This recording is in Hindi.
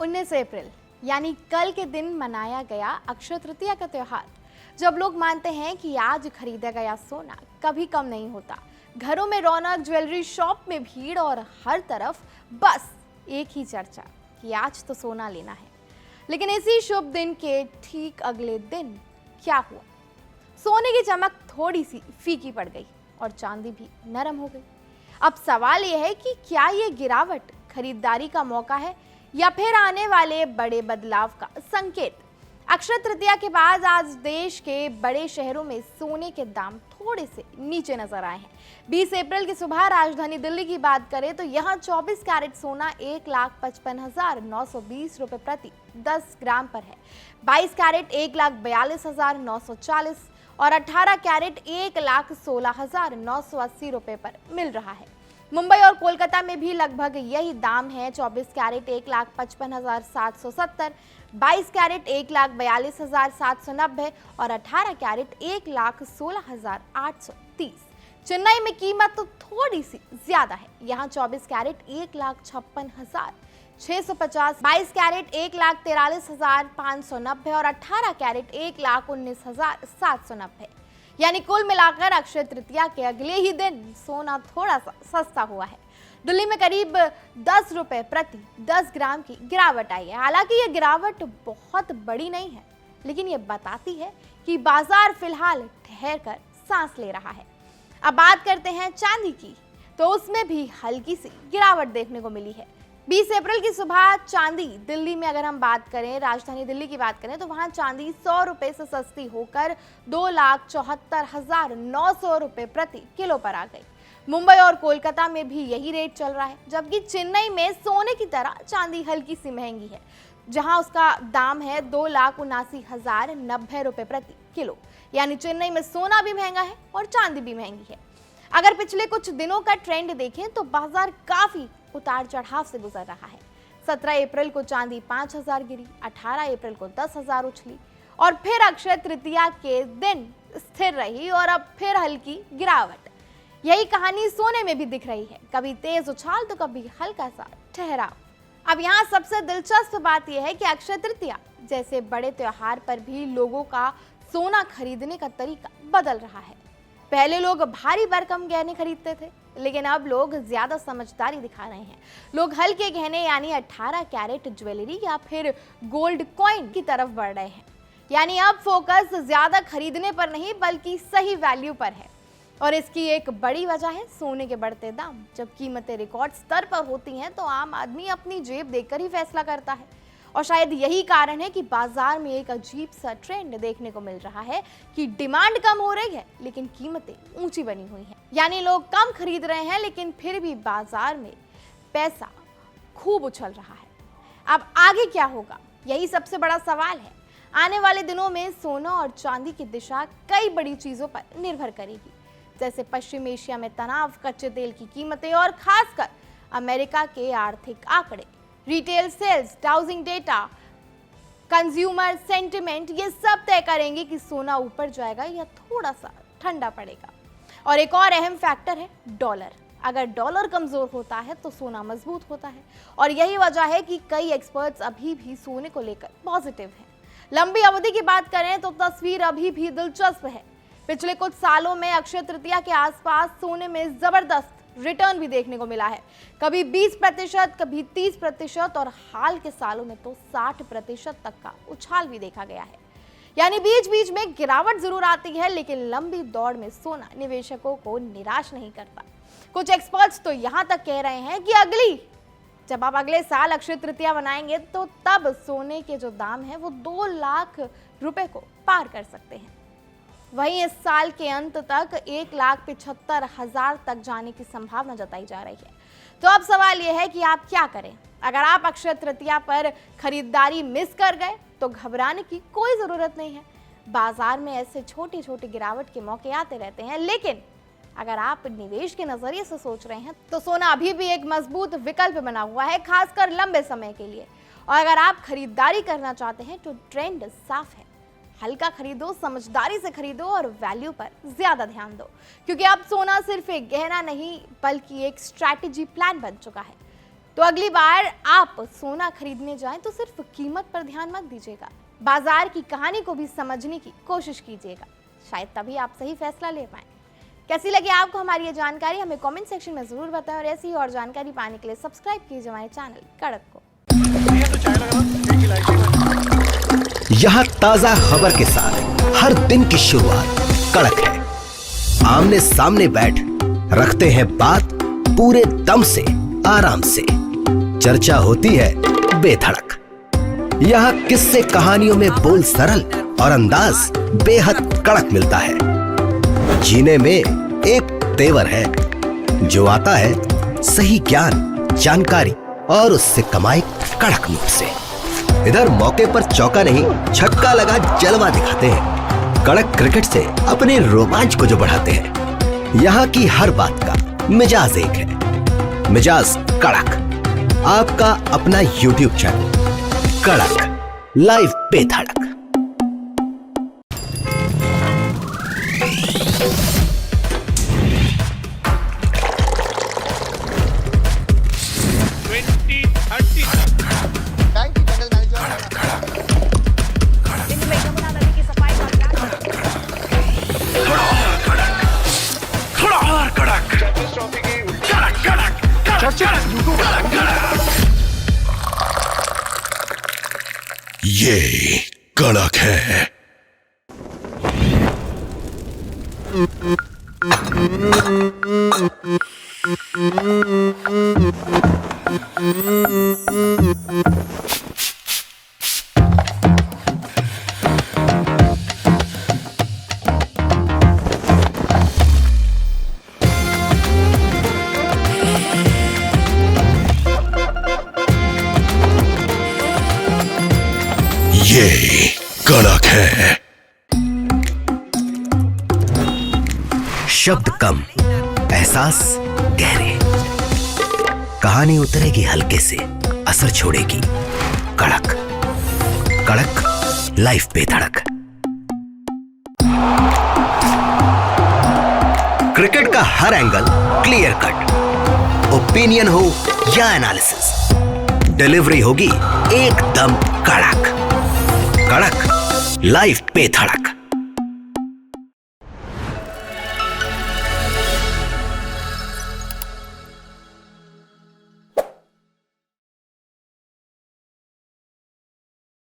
19 अप्रैल यानी कल के दिन मनाया गया अक्षय तृतीया का त्योहार। जब लोग मानते हैं कि आज खरीदा गया सोना कभी कम नहीं होता। घरों में रौनक, ज्वेलरी शॉप में भीड़ और हर तरफ बस एक ही चर्चा कि आज तो सोना लेना है। लेकिन इसी शुभ दिन के ठीक अगले दिन क्या हुआ? सोने की चमक थोड़ी सी फीकी पड़ गई और चांदी भी नरम हो गई। अब सवाल यह है कि क्या ये गिरावट खरीदारी का मौका है या फिर आने वाले बड़े बदलाव का संकेत? अक्षय तृतीया के बाद आज देश के बड़े शहरों में सोने के दाम थोड़े से नीचे नजर आए हैं। 20 अप्रैल की सुबह राजधानी दिल्ली की बात करें तो यहाँ 24 कैरेट सोना 1,55,920 रुपए प्रति 10 ग्राम पर है। 22 कैरेट 1,42,940 और 18 कैरेट 1,16,980 रुपए पर मिल रहा है। मुंबई और कोलकाता में भी लगभग यही दाम है। 24 कैरेट 1,55,770, 22 कैरेट 1,42,790 और 18 कैरेट 1,16,830। चेन्नई में कीमत तो थोड़ी सी ज्यादा है। यहाँ 24 कैरेट 1,56,650, 22 कैरेट 1,43,590 और 18 कैरेट 1,19,790। यानी कुल मिलाकर अक्षय तृतीया के अगले ही दिन सोना थोड़ा सा सस्ता हुआ है। दिल्ली में करीब 10 रुपए प्रति 10 ग्राम की गिरावट आई है। हालांकि ये गिरावट बहुत बड़ी नहीं है, लेकिन ये बताती है कि बाजार फिलहाल ठहर कर सांस ले रहा है। अब बात करते हैं चांदी की, तो उसमें भी हल्की सी गिरावट देखने को मिली है। 20 अप्रैल की सुबह चांदी दिल्ली में अगर हम बात करें, राजधानी दिल्ली की बात करें, तो वहां चांदी 100 रुपए से सस्ती होकर 2,74,900 रुपए प्रति किलो पर आ गई। मुंबई और कोलकाता में भी यही रेट चल रहा है, जबकि चेन्नई में सोने की तरह चांदी हल्की सी महंगी है, जहां उसका दाम है 2,79,090 रुपए प्रति किलो। यानी चेन्नई में सोना भी महंगा है और चांदी भी महंगी है। अगर पिछले कुछ दिनों का ट्रेंड देखें तो बाजार काफी उतार चढ़ाव से गुजर रहा है। 17 अप्रैल को चांदी 5,000 गिरी, 18 अप्रैल को 10,000 उछली और फिर अक्षय तृतीया के दिन स्थिर रही और अब फिर हल्की गिरावट। यही कहानी सोने में भी दिख रही है, कभी तेज उछाल तो कभी हल्का सा ठहराव। अब यहाँ सबसे दिलचस्प बात यह है कि अक्षय तृतीया जैसे बड़े त्योहार पर भी लोगों का सोना खरीदने का तरीका बदल रहा है। पहले लोग भारी भरकम गहने खरीदते थे, लेकिन अब लोग ज्यादा समझदारी दिखा रहे हैं। लोग हल्के गहने यानी 18 कैरेट ज्वेलरी या फिर गोल्ड कॉइन की तरफ बढ़ रहे हैं। यानी अब फोकस ज्यादा खरीदने पर नहीं बल्कि सही वैल्यू पर है। और इसकी एक बड़ी वजह है सोने के बढ़ते दाम। जब कीमतें रिकॉर्ड स्तर पर होती हैं तो आम आदमी अपनी जेब देखकर ही फैसला करता है। और शायद यही कारण है कि बाजार में एक अजीब सा ट्रेंड देखने को मिल रहा है कि डिमांड कम हो रही है लेकिन कीमतें ऊंची बनी हुई हैं। यानी लोग कम खरीद रहे हैं लेकिन फिर भी बाजार में पैसा खूब उछल रहा है। अब आगे क्या होगा, यही सबसे बड़ा सवाल है। आने वाले दिनों में सोना और चांदी की दिशा कई बड़ी चीजों पर निर्भर करेगी, जैसे पश्चिम एशिया में तनाव, कच्चे तेल की कीमतें और खासकर अमेरिका के आर्थिक आंकड़े, retail sales, housing data, consumer sentiment, ये सब तय करेंगे कि सोना ऊपर जाएगा या थोड़ा सा ठंडा पड़ेगा। और एक और अहम फैक्टर है डॉलर। अगर डॉलर कमजोर होता है तो सोना मजबूत होता है और यही वजह है कि कई एक्सपर्ट्स अभी भी सोने को लेकर पॉजिटिव हैं। लंबी अवधि की बात करें तो तस्वीर अभी भी दिलचस्प है। पिछले कुछ सालों में अक्षय तृतीया के आसपास सोने में जबरदस्त रिटर्न भी देखने को मिला है। कभी 20%, कभी 30% और हाल के सालों में तो 60% तक का उछाल भी देखा गया है। यानी बीच बीच में गिरावट जरूर आती है, लेकिन लंबी दौड़ में सोना निवेशकों को निराश नहीं करता। कुछ एक्सपर्ट्स तो यहाँ तक कह रहे हैं कि जब आप अगले साल अक्षय तृतीया बनाएंगे तो तब सोने के जो दाम है वो 2 लाख रुपए को पार कर सकते हैं। वहीं इस साल के अंत तक 1,75,000 तक जाने की संभावना जताई जा रही है। तो अब सवाल यह है कि आप क्या करें। अगर आप अक्षय तृतीया पर खरीदारी मिस कर गए तो घबराने की कोई जरूरत नहीं है। बाजार में ऐसे छोटे छोटे गिरावट के मौके आते रहते हैं, लेकिन अगर आप निवेश के नजरिए से सोच रहे हैं तो सोना अभी भी एक मजबूत विकल्प बना हुआ है, खासकर लंबे समय के लिए। और अगर आप खरीदारी करना चाहते हैं तो ट्रेंड साफ है। हल्का खरीदो, समझदारी से खरीदो और वैल्यू पर ज्यादा ध्यान दो, क्योंकि अब सोना सिर्फ एक गहना नहीं बल्कि एक स्ट्रैटेजी प्लान बन चुका है। तो अगली बार आप सोना खरीदने जाएं तो सिर्फ कीमत पर ध्यान मत दीजिएगा, बाजार की कहानी को भी समझने की कोशिश कीजिएगा। शायद तभी आप सही फैसला ले पाएं। कैसी लगी आपको हमारी ये जानकारी, हमें कमेंट सेक्शन में जरूर बताएं और ऐसी और जानकारी पाने के लिए सब्सक्राइब कीजिए हमारे चैनल कड़क को। यहाँ ताजा खबर के साथ हर दिन की शुरुआत कड़क है। आमने सामने बैठ रखते हैं बात पूरे दम से, आराम से। चर्चा होती है बेधड़क। यहाँ किस्से कहानियों में बोल सरल और अंदाज बेहद कड़क मिलता है। जीने में एक तेवर है जो आता है सही ज्ञान, जानकारी और उससे कमाई कड़क नोट से। इधर मौके पर चौका नहीं, छक्का लगा जलवा दिखाते हैं। कड़क क्रिकेट से अपने रोमांच को जो बढ़ाते हैं। यहाँ की हर बात का मिजाज एक है, मिजाज कड़क। आपका अपना YouTube चैनल कड़क, लाइव बेधड़क। ये कड़क है। ये कड़क है। शब्द कम, एहसास गहरे। कहानी उतरेगी हल्के से, असर छोड़ेगी कड़क। कड़क, लाइव बेधड़क। क्रिकेट का हर एंगल क्लियर कट, ओपिनियन हो या एनालिसिस, डिलीवरी होगी एकदम कड़क। कड़क, लाइव बेधड़क।